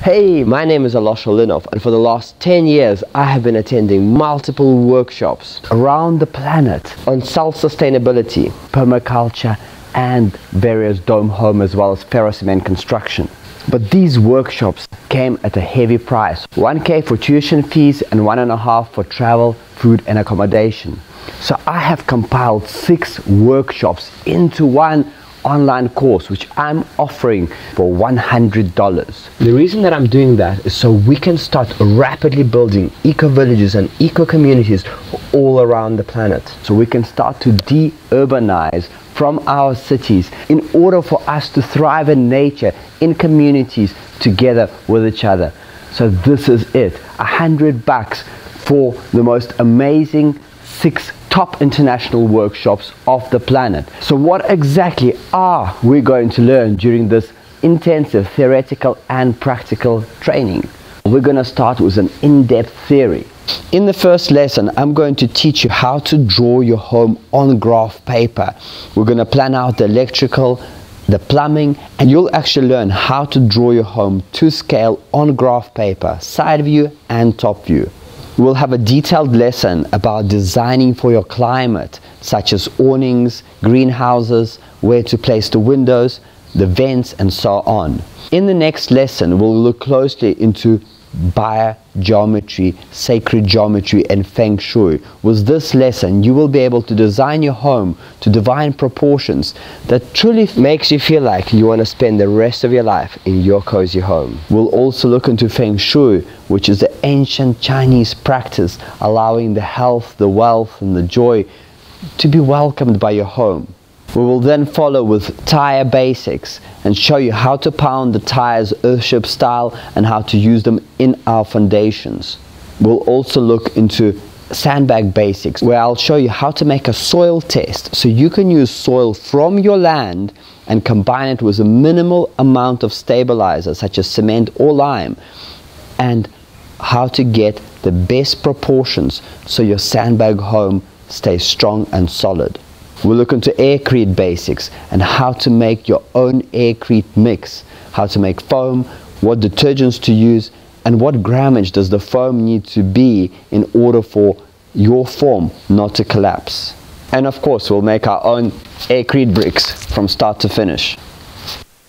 Hey, my name is Alosha Linov, and for the last 10 years I have been attending multiple workshops around the planet on self-sustainability, permaculture and various dome home as well as ferrocement construction. But these workshops came at a heavy price, 1K for tuition fees and 1.5 for travel, food and accommodation. So I have compiled 6 workshops into one online course which I'm offering for $100. The reason that I'm doing that is so we can start rapidly building eco-villages and eco-communities all around the planet. So we can start to de-urbanize from our cities in order for us to thrive in nature, in communities, together with each other. So this is it, $100 for the most amazing 6 top international workshops of the planet. So what exactly are we going to learn during this intensive theoretical and practical training? We're going to start with an in-depth theory. In the first lesson, I'm going to teach you how to draw your home on graph paper. We're going to plan out the electrical, the plumbing, and you'll actually learn how to draw your home to scale on graph paper, side view and top view. We'll have a detailed lesson about designing for your climate, such as awnings, greenhouses, where to place the windows, the vents, and so on. In the next lesson, we'll look closely into biogeometry, sacred geometry, and Feng Shui. With this lesson, you will be able to design your home to divine proportions that truly makes you feel like you want to spend the rest of your life in your cozy home. We'll also look into Feng Shui, which is the ancient Chinese practice allowing the health, the wealth, and the joy to be welcomed by your home. We will then follow with tire basics and show you how to pound the tires earthship style and how to use them in our foundations. We'll also look into Sandbag Basics, where I'll show you how to make a soil test so you can use soil from your land and combine it with a minimal amount of stabilizer such as cement or lime, and how to get the best proportions so your sandbag home stays strong and solid. We'll look into aircrete basics and how to make your own aircrete mix, how to make foam, what detergents to use, and what grammage does the foam need to be in order for your form not to collapse. And of course, we'll make our own aircrete bricks from start to finish.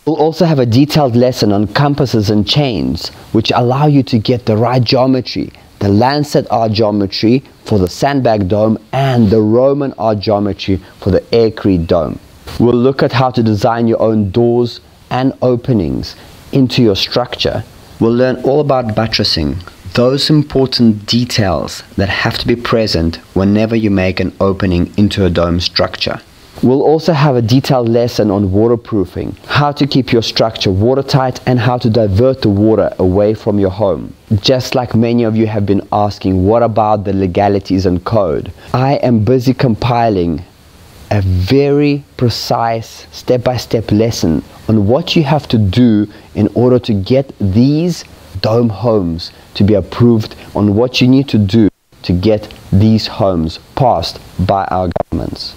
We'll also have a detailed lesson on compasses and chains, which allow you to get the right geometry, the Lancet art geometry for the sandbag dome and the Roman art geometry for the aircrete dome. We'll look at how to design your own doors and openings into your structure. We'll learn all about buttressing, those important details that have to be present whenever you make an opening into a dome structure. We'll also have a detailed lesson on waterproofing, how to keep your structure watertight and how to divert the water away from your home. Just like many of you have been asking, what about the legalities and code? I am busy compiling a very precise step-by-step lesson on what you have to do in order to get these dome homes to be approved, on what you need to do to get these homes passed by our governments.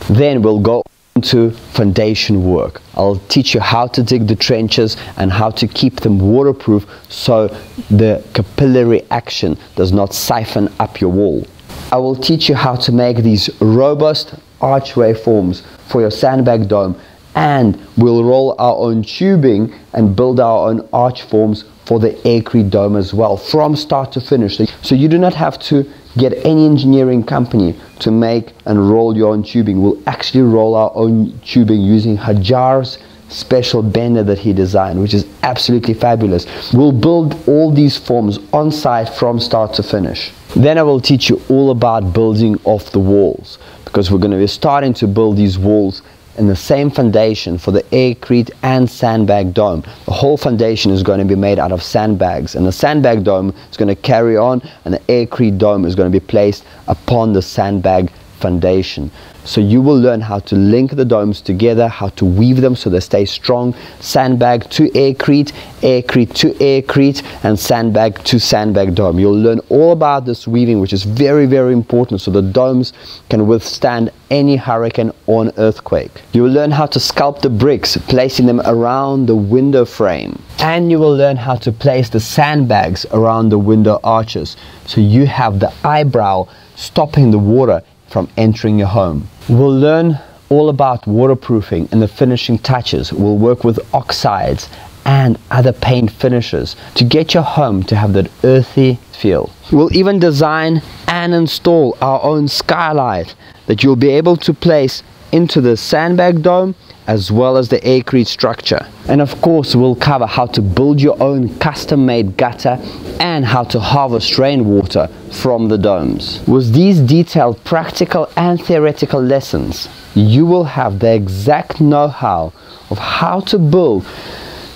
Then we'll go into foundation work. I'll teach you how to dig the trenches and how to keep them waterproof so the capillary action does not siphon up your wall. I will teach you how to make these robust archway forms for your sandbag dome, and we'll roll our own tubing and build our own arch forms for the aircrete dome as well, from start to finish. So you do not have to get any engineering company to make and roll your own tubing. We'll actually roll our own tubing using Hajar's special bender that he designed, which is absolutely fabulous. We'll build all these forms on site from start to finish. Then I will teach you all about building off the walls, because we're going to be starting to build these walls in the same foundation for the aircrete and sandbag dome. The whole foundation is going to be made out of sandbags, and the sandbag dome is going to carry on, and the aircrete dome is going to be placed upon the sandbag foundation. So you will learn how to link the domes together, how to weave them so they stay strong, sandbag to aircrete to aircrete, and sandbag to sandbag dome. You'll learn all about this weaving, which is very, very important, so the domes can withstand any hurricane or an earthquake. You will learn how to sculpt the bricks, placing them around the window frame. And you will learn how to place the sandbags around the window arches, so you have the eyebrow stopping the water from entering your home. We'll learn all about waterproofing and the finishing touches. We'll work with oxides and other paint finishes to get your home to have that earthy feel. We'll even design and install our own skylight that you'll be able to place into the sandbag dome as well as the aircrete structure. And of course, we'll cover how to build your own custom-made gutter and how to harvest rainwater from the domes. With these detailed practical and theoretical lessons, you will have the exact know-how of how to build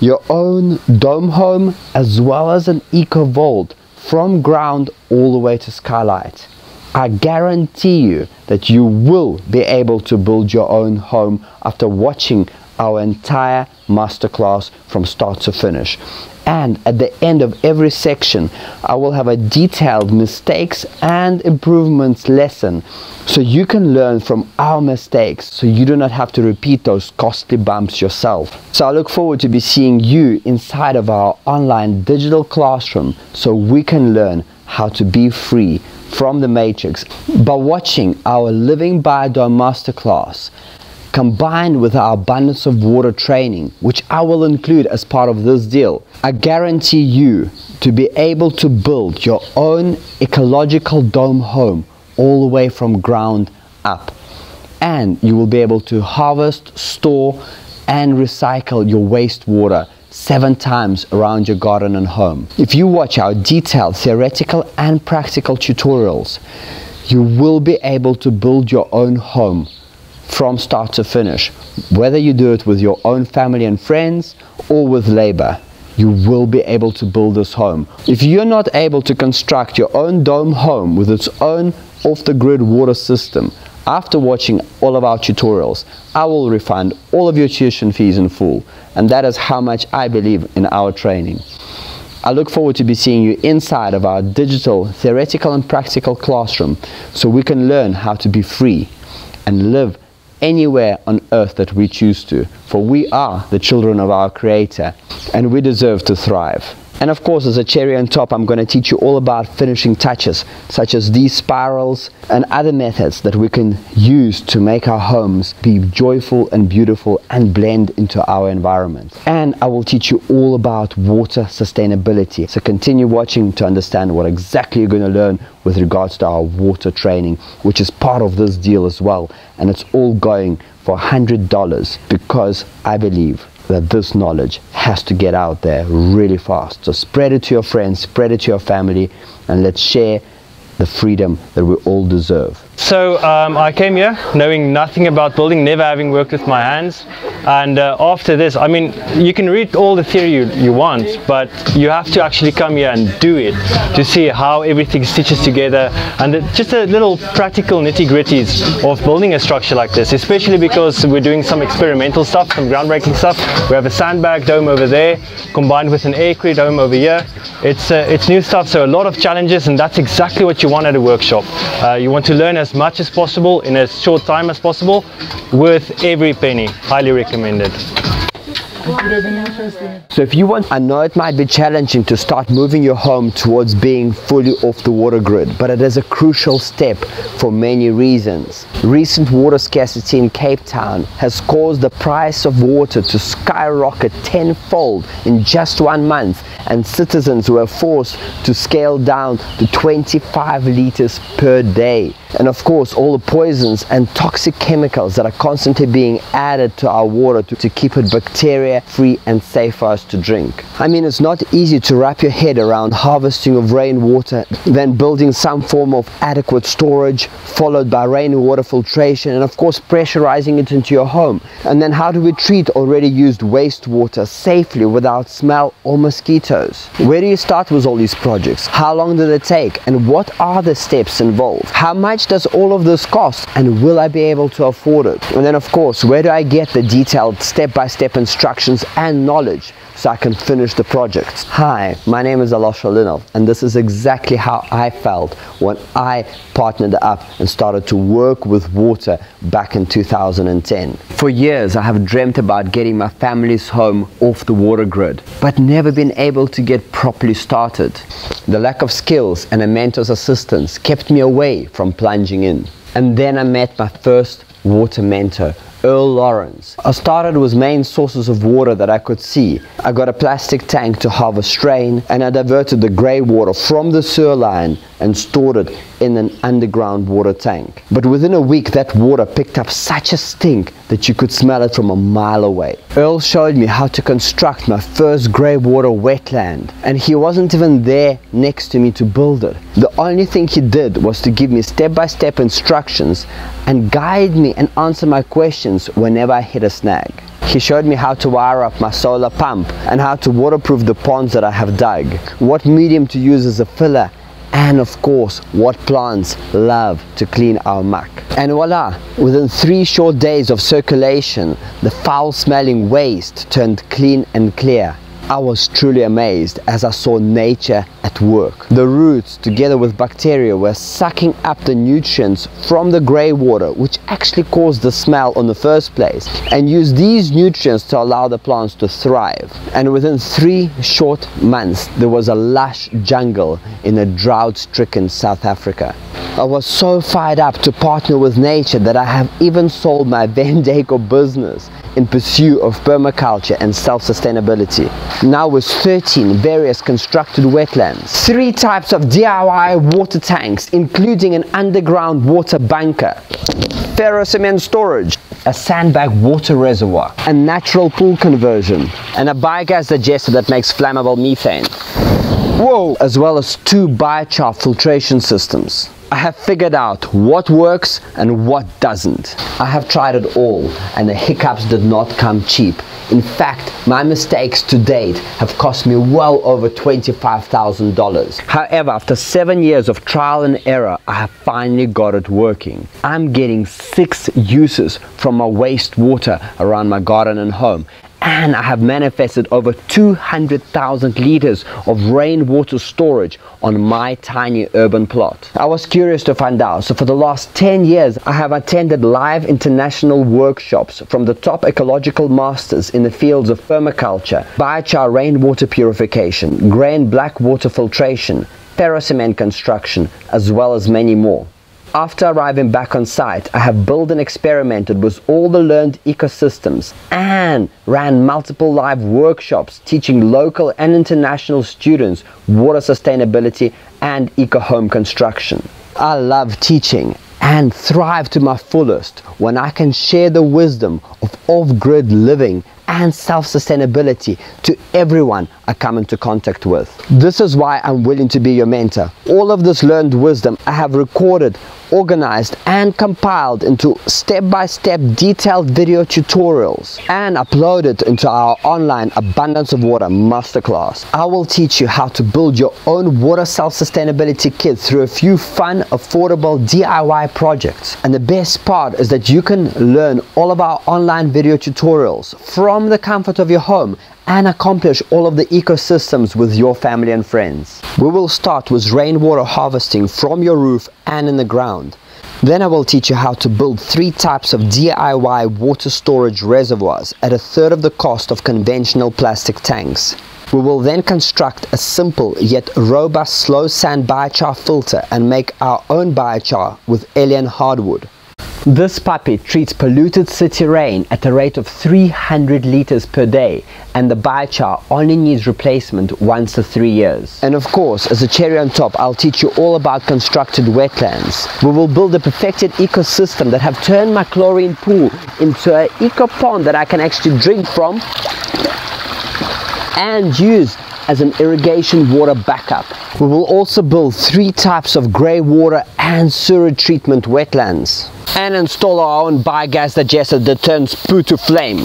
your own dome home as well as an eco vault from ground all the way to skylight. I guarantee you that you will be able to build your own home after watching our entire masterclass from start to finish. And at the end of every section, I will have a detailed mistakes and improvements lesson, so you can learn from our mistakes, so you do not have to repeat those costly bumps yourself. So I look forward to be seeing you inside of our online digital classroom, so we can learn how to be free from the matrix by watching our Living Biodome Masterclass combined with our Abundance of Water training, which I will include as part of this deal. I guarantee you to be able to build your own ecological dome home all the way from ground up, and you will be able to harvest, store and recycle your wastewater 7 times around your garden and home. If you watch our detailed theoretical and practical tutorials, you will be able to build your own home from start to finish. Whether you do it with your own family and friends or with labor, you will be able to build this home. If you're not able to construct your own dome home with its own off-the-grid water system, after watching all of our tutorials, I will refund all of your tuition fees in full, and that is how much I believe in our training. I look forward to be seeing you inside of our digital, theoretical and practical classroom, so we can learn how to be free and live anywhere on earth that we choose to, for we are the children of our Creator and we deserve to thrive. And of course, as a cherry on top, I'm going to teach you all about finishing touches, such as these spirals and other methods that we can use to make our homes be joyful and beautiful and blend into our environment. And I will teach you all about water sustainability. So continue watching to understand what exactly you're going to learn with regards to our water training, which is part of this deal as well. And it's all going for $100 because I believe that this knowledge has to get out there really fast. So spread it to your friends, spread it to your family, and let's share the freedom that we all deserve. So I came here knowing nothing about building, never having worked with my hands, and after this, I mean, you can read all the theory you want, but you have to actually come here and do it to see how everything stitches together, and just the little practical nitty-gritties of building a structure like this, especially because we're doing some experimental stuff, some groundbreaking stuff. We have a sandbag dome over there combined with an aircrete dome over here. It's new stuff, so a lot of challenges, and that's exactly what you want at a workshop. You want to learn as much as possible in as short time as possible, worth every penny. Highly recommended. So if you want, I know it might be challenging to start moving your home towards being fully off the water grid, but it is a crucial step for many reasons. Recent water scarcity in Cape Town has caused the price of water to skyrocket tenfold in just 1 month, and citizens were forced to scale down to 25 liters per day. And of course, all the poisons and toxic chemicals that are constantly being added to our water to keep it bacteria barrier-free and safe for us to drink. I mean, it's not easy to wrap your head around harvesting of rainwater, then building some form of adequate storage, followed by rainwater filtration, and of course pressurizing it into your home. And then how do we treat already used wastewater safely without smell or mosquitoes? Where do you start with all these projects? How long do they take? And what are the steps involved? How much does all of this cost? And will I be able to afford it? And then of course, where do I get the detailed step-by-step instructions and knowledge so I can finish the project? Hi, my name is Alosha Linov, and this is exactly how I felt when I partnered up and started to work with water back in 2010. For years, I have dreamt about getting my family's home off the water grid, but never been able to get properly started. The lack of skills and a mentor's assistance kept me away from plunging in. And then I met my first water mentor, Earl Lawrence. I started with main sources of water that I could see. I got a plastic tank to harvest rain, and I diverted the grey water from the sewer line and stored it in an underground water tank. But within a week, that water picked up such a stink that you could smell it from a mile away. Earl showed me how to construct my first grey water wetland, and he wasn't even there next to me to build it. The only thing he did was to give me step-by-step instructions and guide me and answer my questions whenever I hit a snag. He showed me how to wire up my solar pump and how to waterproof the ponds that I have dug, what medium to use as a filler, and of course, what plants love to clean our muck. And voila, within 3 short days of circulation, the foul-smelling waste turned clean and clear. I was truly amazed as I saw nature at work. The roots, together with bacteria, were sucking up the nutrients from the grey water, which actually caused the smell in the first place, and used these nutrients to allow the plants to thrive. And within 3 short months, there was a lush jungle in a drought-stricken South Africa. I was so fired up to partner with nature that I have even sold my Van Dyke business in pursuit of permaculture and self-sustainability. Now with 13 various constructed wetlands, 3 types of DIY water tanks, including an underground water bunker, ferrocement storage, a sandbag water reservoir, a natural pool conversion, and a biogas digester that makes flammable methane. Whoa! As well as 2 biochar filtration systems. I have figured out what works and what doesn't. I have tried it all, and the hiccups did not come cheap. In fact, my mistakes to date have cost me well over $25,000. However, after 7 years of trial and error, I have finally got it working. I'm getting 6 uses from my wastewater around my garden and home, and I have manifested over 200,000 liters of rainwater storage on my tiny urban plot. I was curious to find out, so for the last 10 years I have attended live international workshops from the top ecological masters in the fields of permaculture, biochar rainwater purification, grey and black water filtration, ferrocement construction, as well as many more. After arriving back on site, I have built and experimented with all the learned ecosystems and ran multiple live workshops teaching local and international students water sustainability and eco-home construction. I love teaching and thrive to my fullest when I can share the wisdom of off-grid living and self-sustainability to everyone I come into contact with. This is why I'm willing to be your mentor. All of this learned wisdom I have recorded, organized and compiled into step-by-step detailed video tutorials and uploaded into our online Abundance of Water Masterclass. I will teach you how to build your own water self-sustainability kit through a few fun, affordable DIY projects. And the best part is that you can learn all of our online video tutorials from the comfort of your home and accomplish all of the ecosystems with your family and friends. We will start with rainwater harvesting from your roof and in the ground. Then I will teach you how to build 3 types of DIY water storage reservoirs at 1/3 of the cost of conventional plastic tanks. We will then construct a simple yet robust slow sand biochar filter and make our own biochar with alien hardwood. This puppy treats polluted city rain at a rate of 300 liters per day, and the biochar only needs replacement once to 3 years. And of course, as a cherry on top, I'll teach you all about constructed wetlands. We will build a perfected ecosystem that have turned my chlorine pool into an eco pond that I can actually drink from and use as an irrigation water backup. We will also build 3 types of grey water and sewage treatment wetlands, and install our own biogas digester that turns poo to flame.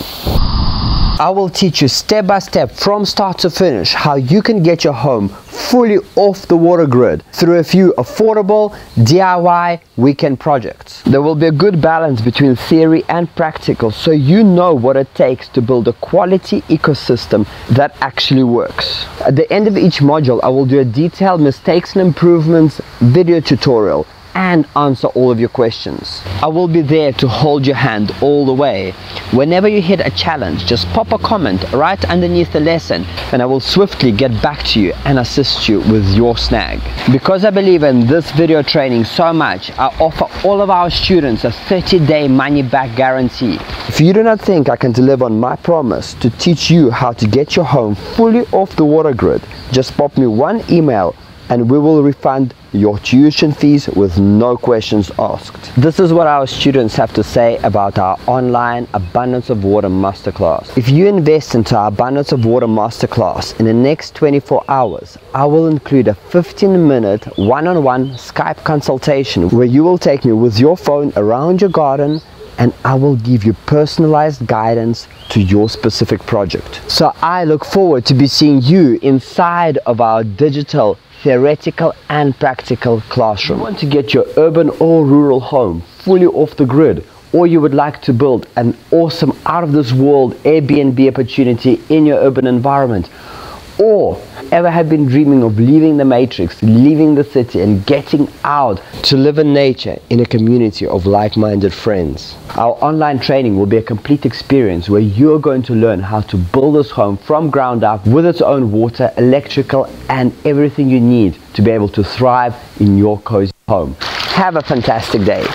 I will teach you step by step from start to finish how you can get your home fully off the water grid through a few affordable DIY weekend projects. There will be a good balance between theory and practical, so you know what it takes to build a quality ecosystem that actually works. At the end of each module, I will do a detailed mistakes and improvements video tutorial and answer all of your questions. I will be there to hold your hand all the way. Whenever you hit a challenge, just pop a comment right underneath the lesson and I will swiftly get back to you and assist you with your snag. Because I believe in this video training so much, I offer all of our students a 30-day money-back guarantee. If you do not think I can deliver on my promise to teach you how to get your home fully off the water grid, just pop me one email and we will refund your tuition fees with no questions asked. This is what our students have to say about our online Abundance of Water Masterclass. If you invest into our Abundance of Water Masterclass in the next 24 hours, I will include a 15-minute one-on-one Skype consultation where you will take me with your phone around your garden and I will give you personalized guidance to your specific project. So I look forward to be seeing you inside of our digital theoretical and practical classroom. You want to get your urban or rural home fully off the grid, or you would like to build an awesome out-of-this-world Airbnb opportunity in your urban environment, or ever have been dreaming of leaving the matrix, leaving the city and getting out to live in nature in a community of like-minded friends. Our online training will be a complete experience where you're going to learn how to build this home from ground up with its own water, electrical and everything you need to be able to thrive in your cozy home. Have a fantastic day.